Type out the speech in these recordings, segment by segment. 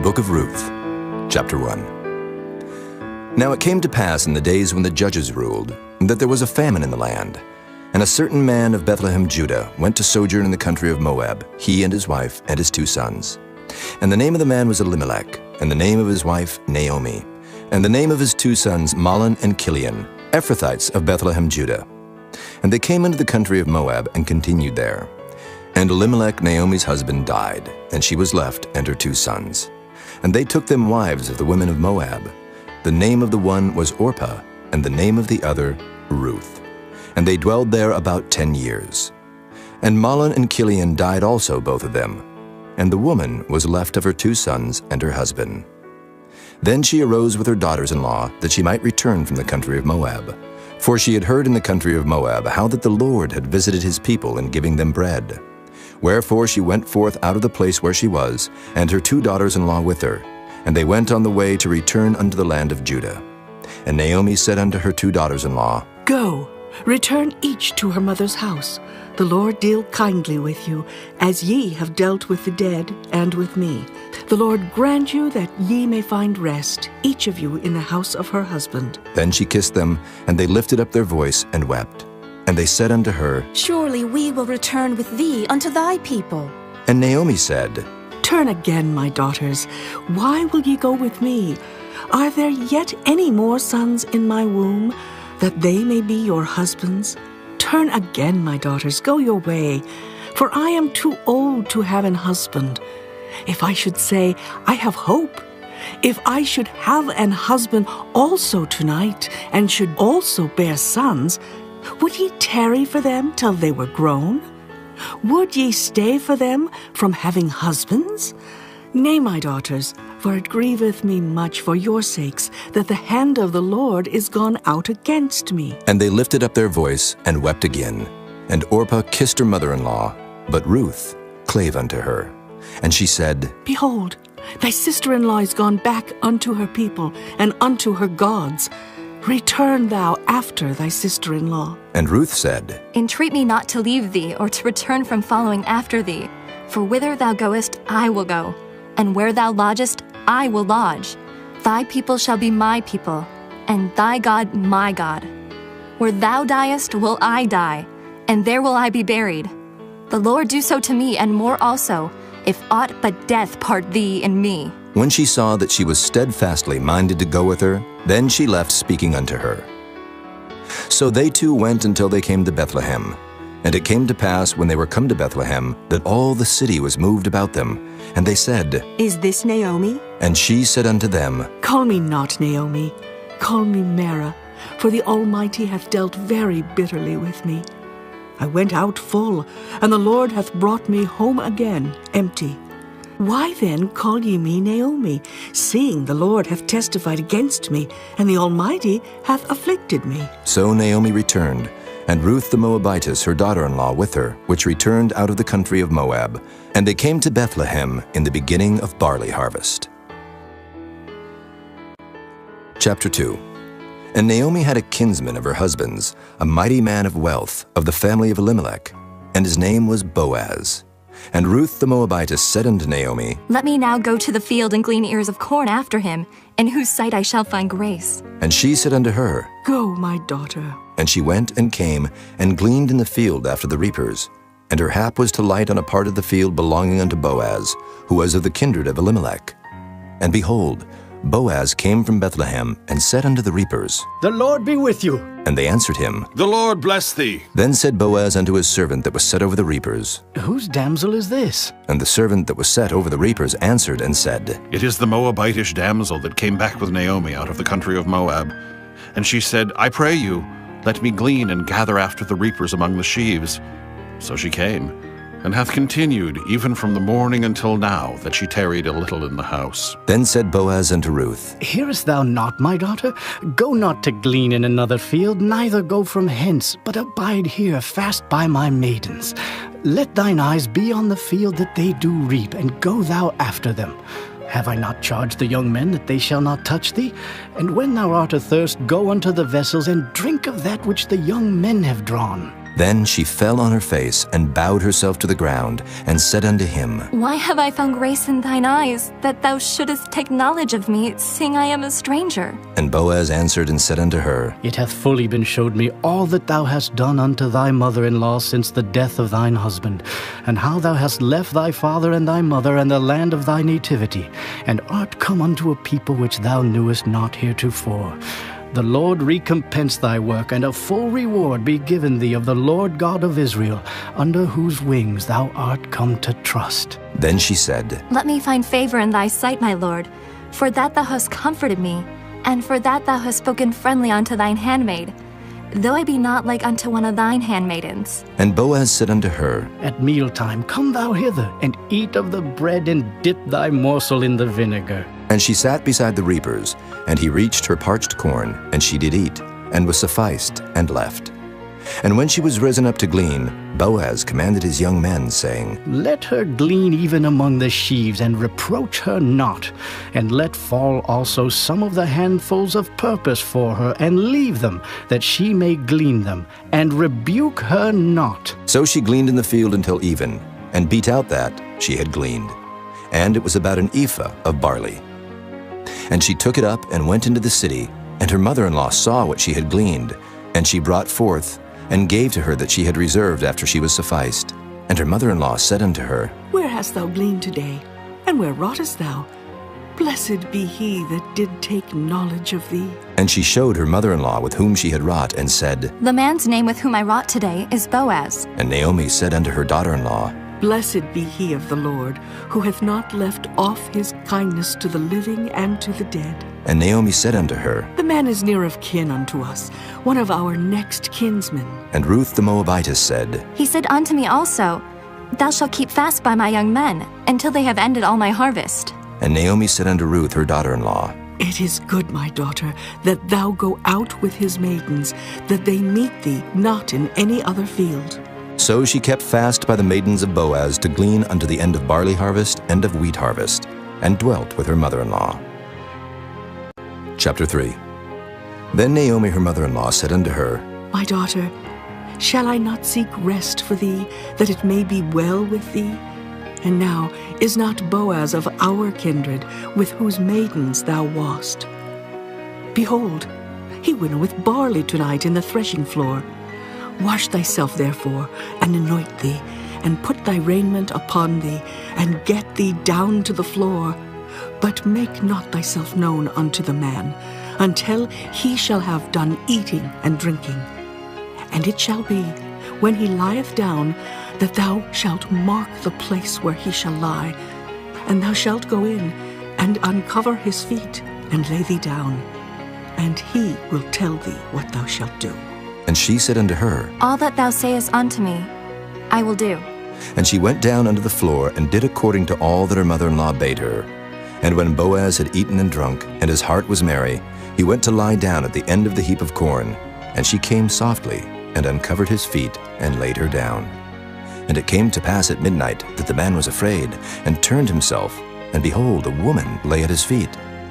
book of Ruth, chapter 1. Now it came to pass in the days when the judges ruled, that there was a famine in the land. And a certain man of Bethlehem, Judah, went to sojourn in the country of Moab, he and his wife and his 2 sons. And the name of the man was Elimelech, and the name of his wife Naomi, and the name of his 2 sons Mahlon and Chilion, Ephrathites of Bethlehem, Judah. And they came into the country of Moab and continued there. And Elimelech, Naomi's husband, died, and she was left and her 2 sons. And they took them wives of the women of Moab. The name of the one was Orpah, and the name of the other Ruth. And they dwelled there about 10 years. And Mahlon and Chilion died also, both of them. And the woman was left of her 2 sons and her husband. Then she arose with her daughters-in-law, that she might return from the country of Moab. For she had heard in the country of Moab how that the Lord had visited his people in giving them bread. Wherefore she went forth out of the place where she was, and her 2 daughters-in-law with her. And they went on the way to return unto the land of Judah. And Naomi said unto her 2 daughters-in-law, Go, return each to her mother's house. The Lord deal kindly with you, as ye have dealt with the dead and with me. The Lord grant you that ye may find rest, each of you in the house of her husband. Then she kissed them, and they lifted up their voice and wept. And they said unto her, Surely we will return with thee unto thy people. And Naomi said, Turn again, my daughters. Why will ye go with me? Are there yet any more sons in my womb, that they may be your husbands? Turn again, my daughters, go your way, for I am too old to have an husband. If I should say, I have hope, if I should have an husband also tonight, and should also bear sons, would ye tarry for them till they were grown? Would ye stay for them from having husbands? Nay, my daughters, for it grieveth me much for your sakes, that the hand of the Lord is gone out against me. And they lifted up their voice and wept again. And Orpah kissed her mother-in-law, but Ruth clave unto her. And she said, Behold, thy sister-in-law is gone back unto her people, and unto her gods. Return thou after thy sister-in-law. And Ruth said, Entreat me not to leave thee, or to return from following after thee. For whither thou goest, I will go, and where thou lodgest, I will lodge. Thy people shall be my people, and thy God my God. Where thou diest will I die, and there will I be buried. The Lord do so to me, and more also, if aught but death part thee and me. When she saw that she was steadfastly minded to go with her, then she left speaking unto her. So they 2 went until they came to Bethlehem. And it came to pass, when they were come to Bethlehem, that all the city was moved about them. And they said, Is this Naomi? And she said unto them, Call me not Naomi, call me Mara, for the Almighty hath dealt very bitterly with me. I went out full, and the Lord hath brought me home again empty. Why then call ye me Naomi, seeing the Lord hath testified against me, and the Almighty hath afflicted me? So Naomi returned, and Ruth the Moabitess, her daughter-in-law, with her, which returned out of the country of Moab. And they came to Bethlehem in the beginning of barley harvest. Chapter 2. And Naomi had a kinsman of her husband's, a mighty man of wealth, of the family of Elimelech, and his name was Boaz. And Ruth the Moabitess said unto Naomi, Let me now go to the field and glean ears of corn after him, in whose sight I shall find grace. And she said unto her, Go, my daughter. And she went and came, and gleaned in the field after the reapers. And her hap was to light on a part of the field belonging unto Boaz, who was of the kindred of Elimelech. And behold, Boaz came from Bethlehem, and said unto the reapers, The Lord be with you. And they answered him, The Lord bless thee. Then said Boaz unto his servant that was set over the reapers. Whose damsel is this? And the servant that was set over the reapers answered and said, It is the Moabitish damsel that came back with Naomi out of the country of Moab. And she said, I pray you, let me glean and gather after the reapers among the sheaves. So she came, and hath continued even from the morning until now, that she tarried a little in the house. Then said Boaz unto Ruth, Hearest thou not, my daughter? Go not to glean in another field, neither go from hence, but abide here fast by my maidens. Let thine eyes be on the field that they do reap, and go thou after them. Have I not charged the young men that they shall not touch thee? And when thou art athirst, go unto the vessels, and drink of that which the young men have drawn. Then she fell on her face and bowed herself to the ground, and said unto him, Why have I found grace in thine eyes, that thou shouldest take knowledge of me, seeing I am a stranger? And Boaz answered and said unto her, It hath fully been showed me all that thou hast done unto thy mother-in-law since the death of thine husband, and how thou hast left thy father and thy mother and the land of thy nativity, and art come unto a people which thou knewest not heretofore. The Lord recompense thy work, and a full reward be given thee of the Lord God of Israel, under whose wings thou art come to trust. Then she said, Let me find favor in thy sight, my lord, for that thou hast comforted me, and for that thou hast spoken friendly unto thine handmaid, though I be not like unto one of thine handmaidens. And Boaz said unto her, At mealtime come thou hither, and eat of the bread, and dip thy morsel in the vinegar. And she sat beside the reapers, and he reached her parched corn, and she did eat, and was sufficed, and left. And when she was risen up to glean, Boaz commanded his young men, saying, Let her glean even among the sheaves, and reproach her not. And let fall also some of the handfuls of purpose for her, and leave them, that she may glean them, and rebuke her not. So she gleaned in the field until even, and beat out that she had gleaned. And it was about an ephah of barley. And she took it up and went into the city, and her mother-in-law saw what she had gleaned. And she brought forth, and gave to her that she had reserved after she was sufficed. And her mother-in-law said unto her, Where hast thou gleaned today? And where wroughtest thou? Blessed be he that did take knowledge of thee. And she showed her mother-in-law with whom she had wrought, and said, The man's name with whom I wrought today is Boaz. And Naomi said unto her daughter-in-law, Blessed be he of the Lord, who hath not left off his kindness to the living and to the dead. And Naomi said unto her, The man is near of kin unto us, one of our next kinsmen. And Ruth the Moabitess said, He said unto me also, Thou shalt keep fast by my young men, until they have ended all my harvest. And Naomi said unto Ruth her daughter-in-law, It is good, my daughter, that thou go out with his maidens, that they meet thee not in any other field. So she kept fast by the maidens of Boaz to glean unto the end of barley harvest and of wheat harvest, and dwelt with her mother-in-law. Chapter 3. Then Naomi her mother-in-law said unto her, My daughter, shall I not seek rest for thee, that it may be well with thee? And now is not Boaz of our kindred, with whose maidens thou wast? Behold, he winnoweth barley tonight in the threshing floor. Wash thyself therefore, and anoint thee, and put thy raiment upon thee, and get thee down to the floor. But make not thyself known unto the man, until he shall have done eating and drinking. And it shall be, when he lieth down, that thou shalt mark the place where he shall lie, and thou shalt go in, and uncover his feet, and lay thee down, and he will tell thee what thou shalt do. And she said unto her, All that thou sayest unto me, I will do. And she went down unto the floor, and did according to all that her mother-in-law bade her. And when Boaz had eaten and drunk, and his heart was merry, he went to lie down at the end of the heap of corn. And she came softly, and uncovered his feet, and laid her down. And it came to pass at midnight that the man was afraid, and turned himself, and behold, a woman lay at his feet.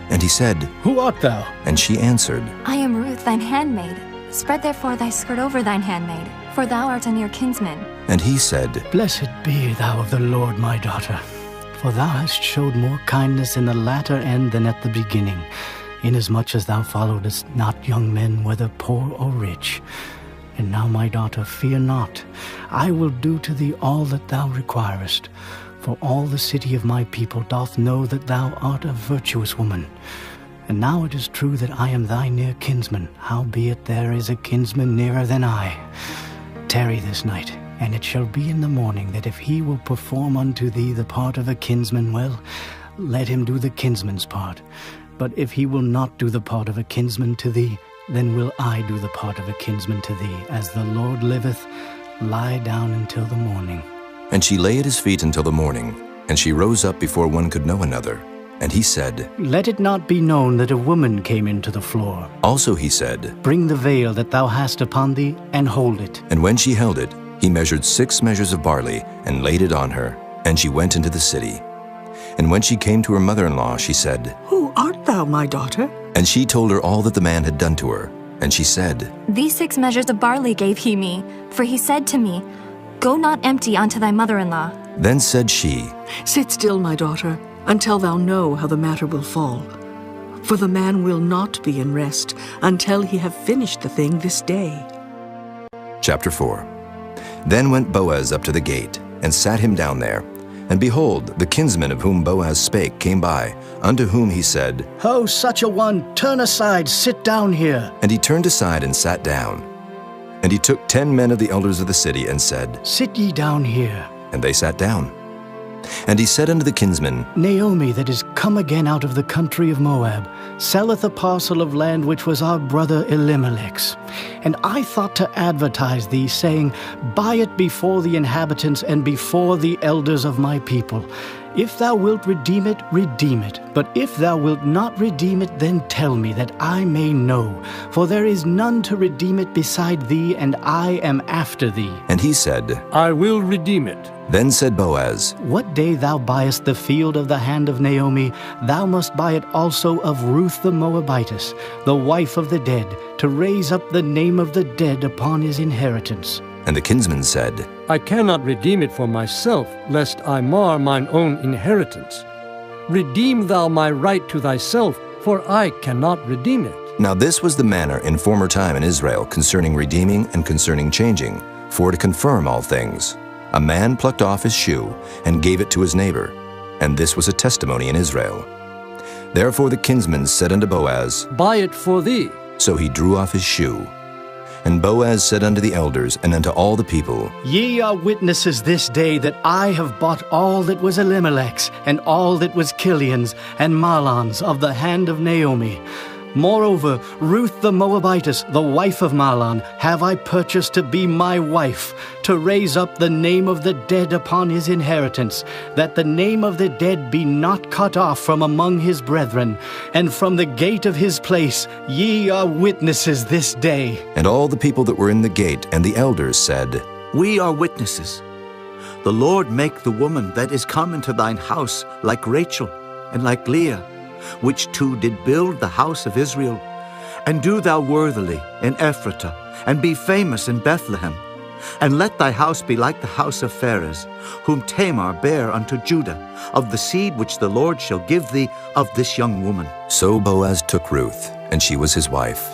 And he said, Who art thou? And she answered, I am Ruth thine handmaid. Spread therefore thy skirt over thine handmaid, for thou art a near kinsman. And he said, Blessed be thou of the Lord, my daughter, for thou hast showed more kindness in the latter end than at the beginning, inasmuch as thou followedst not young men, whether poor or rich. And now, my daughter, fear not. I will do to thee all that thou requirest. For all the city of my people doth know that thou art a virtuous woman. And now it is true that I am thy near kinsman, howbeit there is a kinsman nearer than I. Tarry this night, and it shall be in the morning that if he will perform unto thee the part of a kinsman, well, let him do the kinsman's part. But if he will not do the part of a kinsman to thee, then will I do the part of a kinsman to thee. As the Lord liveth, lie down until the morning. And she lay at his feet until the morning, and she rose up before one could know another. And he said, Let it not be known that a woman came into the floor. Also he said, Bring the veil that thou hast upon thee, and hold it. And when she held it, he measured 6 measures of barley, and laid it on her, and she went into the city. And when she came to her mother-in-law, she said, Who art thou, my daughter? And she told her all that the man had done to her. And she said, These 6 measures of barley gave he me, for he said to me, Go not empty unto thy mother-in-law. Then said she, Sit still, my daughter, until thou know how the matter will fall. For the man will not be in rest until he have finished the thing this day. Chapter 4. Then went Boaz up to the gate, and sat him down there. And behold, the kinsman of whom Boaz spake came by, unto whom he said, Ho, such a one, turn aside, sit down here. And he turned aside and sat down. And he took 10 men of the elders of the city, and said, Sit ye down here. And they sat down. And he said unto the kinsman, Naomi, that is come again out of the country of Moab, selleth a parcel of land which was our brother Elimelech's. And I thought to advertise thee, saying, Buy it before the inhabitants and before the elders of my people. If thou wilt redeem it, redeem it. But if thou wilt not redeem it, then tell me, that I may know. For there is none to redeem it beside thee, and I am after thee. And he said, I will redeem it. Then said Boaz, What day thou buyest the field of the hand of Naomi, thou must buy it also of Ruth the Moabitess, the wife of the dead, to raise up the name of the dead upon his inheritance. And the kinsman said, I cannot redeem it for myself, lest I mar mine own inheritance. Redeem thou my right to thyself, for I cannot redeem it. Now this was the manner in former time in Israel concerning redeeming and concerning changing, for to confirm all things. A man plucked off his shoe and gave it to his neighbor, and this was a testimony in Israel. Therefore the kinsman said unto Boaz, Buy it for thee. So he drew off his shoe. And Boaz said unto the elders and unto all the people, Ye are witnesses this day that I have bought all that was Elimelech's, and all that was Kilion's, and Mahlon's of the hand of Naomi. Moreover, Ruth the Moabitess, the wife of Mahlon, have I purchased to be my wife, to raise up the name of the dead upon his inheritance, that the name of the dead be not cut off from among his brethren. And from the gate of his place ye are witnesses this day. And all the people that were in the gate and the elders said, We are witnesses. The Lord make the woman that is come into thine house like Rachel and like Leah, which two did build the house of Israel. And do thou worthily in Ephratah, and be famous in Bethlehem. And let thy house be like the house of Pharez, whom Tamar bare unto Judah, of the seed which the Lord shall give thee of this young woman. So Boaz took Ruth, and she was his wife.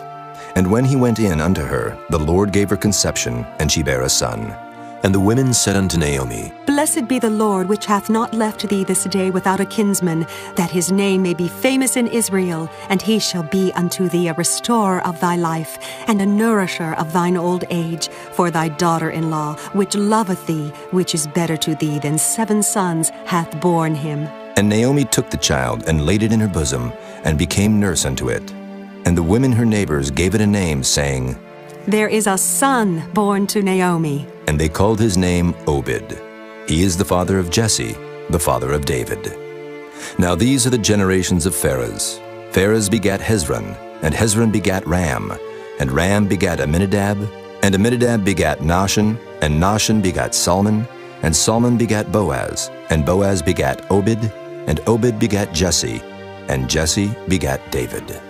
And when he went in unto her, the Lord gave her conception, and she bare a son. And the women said unto Naomi, Blessed be the Lord, which hath not left thee this day without a kinsman, that his name may be famous in Israel, and he shall be unto thee a restorer of thy life, and a nourisher of thine old age, for thy daughter-in-law, which loveth thee, which is better to thee than 7 sons, hath borne him. And Naomi took the child, and laid it in her bosom, and became nurse unto it. And the women her neighbors gave it a name, saying, There is a son born to Naomi. And they called his name Obed. He is the father of Jesse, the father of David. Now these are the generations of Pharez. Pharez begat Hezron, and Hezron begat Ram, and Ram begat Amminadab, and Amminadab begat Nahshon, and Nahshon begat Salmon, and Salmon begat Boaz, and Boaz begat Obed, and Obed begat Jesse, and Jesse begat David.